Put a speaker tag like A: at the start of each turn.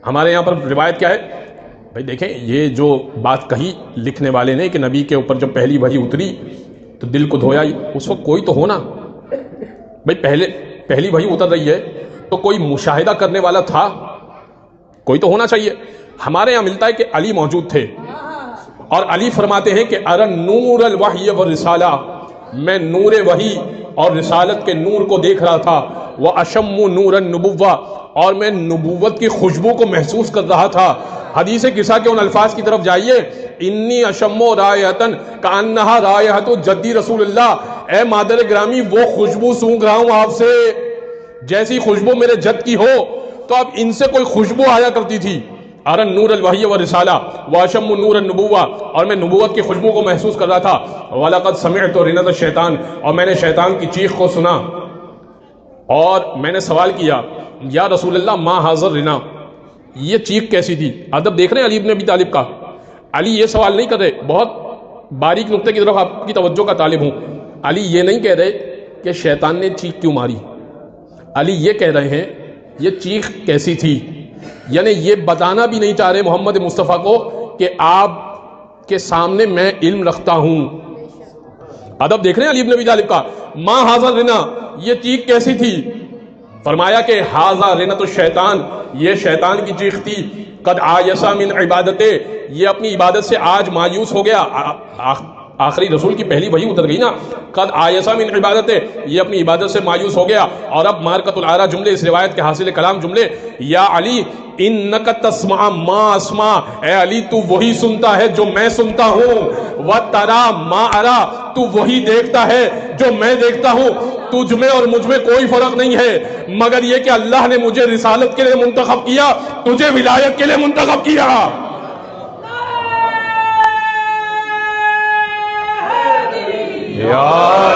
A: ہمارے یہاں پر روایت کیا ہے بھائی؟ دیکھیں یہ جو بات کہی لکھنے والے نے کہ نبی کے اوپر جب پہلی وحی اتری تو دل کو دھویا، اس وقت کوئی تو ہونا بھائی، پہلی وحی اتر رہی ہے تو کوئی مشاہدہ کرنے والا تھا، کوئی تو ہونا چاہیے۔ ہمارے یہاں ملتا ہے کہ علی موجود تھے، اور علی فرماتے ہیں کہ ارن نور الوحی والرسالہ، میں نور وحی اور رسالت کے نور کو دیکھ رہا تھا، وہ اشم نور النبوہ، اور میں نبوت کی خوشبو کو محسوس کر رہا تھا۔ حدیث قصہ کے ان الفاظ کی طرف جائیے، انی اشم رائحۃ کانہا رائحۃ جدی رسول اللہ، اے مادر گرامی وہ خوشبو سونگھ رہا ہوں آپ سے جیسی خوشبو میرے جد کی ہو۔ تو اب ان سے کوئی خوشبو آیا کرتی تھی، ارن نور الوحی والرسالہ واشم نور النبوہ، اور میں نبوت کی خوشبو کو محسوس کر رہا تھا۔ وَلَقَدْ سَمِعْتُ رِنَةَ الشَّيْطَانِ، اور میں نے شیطان کی چیخ کو سنا، اور میں نے سوال کیا یا رسول اللہ ما حاضر رنا، یہ چیخ کیسی تھی؟ ادب دیکھ رہے ہیں علی بن ابی طالب کا۔ علی یہ سوال نہیں کر رہے، بہت باریک نقطے کی طرف آپ کی توجہ کا طالب ہوں، علی یہ نہیں کہہ رہے کہ شیطان نے چیخ کیوں ماری، علی یہ کہہ رہے ہیں یہ چیخ کیسی تھی، یعنی یہ بتانا بھی نہیں چاہ رہے محمد مصطفیٰ کو کہ آپ کے سامنے میں علم رکھتا ہوں۔ ادب دیکھ رہے ہیں علی بن ابی طالب کا۔ ما حاضر رنا، یہ چیخ کیسی تھی؟ فرمایا کہ حاضر رنت الشیطان، یہ شیطان کی چیخ تھی۔ قد آیسا من عبادتے، یہ اپنی عبادت سے آج مایوس ہو گیا۔ آخری رسول کی پہلی وحی اتر گئی نا، قد آیسا من عبادتے، یہ اپنی عبادت سے مایوس ہو گیا۔ اور اب مارکت العارہ جملے، اس روایت کے حاصل کلام جملے، یا علی انک تسمع ما اسمع، اے علی تو وہی سنتا ہے جو میں سنتا ہوں، وترا ما ارا، تو وہی دیکھتا ہے جو میں دیکھتا ہوں۔ تجھ میں اور مجھ میں کوئی فرق نہیں ہے، مگر یہ کہ اللہ نے مجھے رسالت کے لیے منتخب کیا، تجھے ولایت کے لیے منتخب کیا۔ یا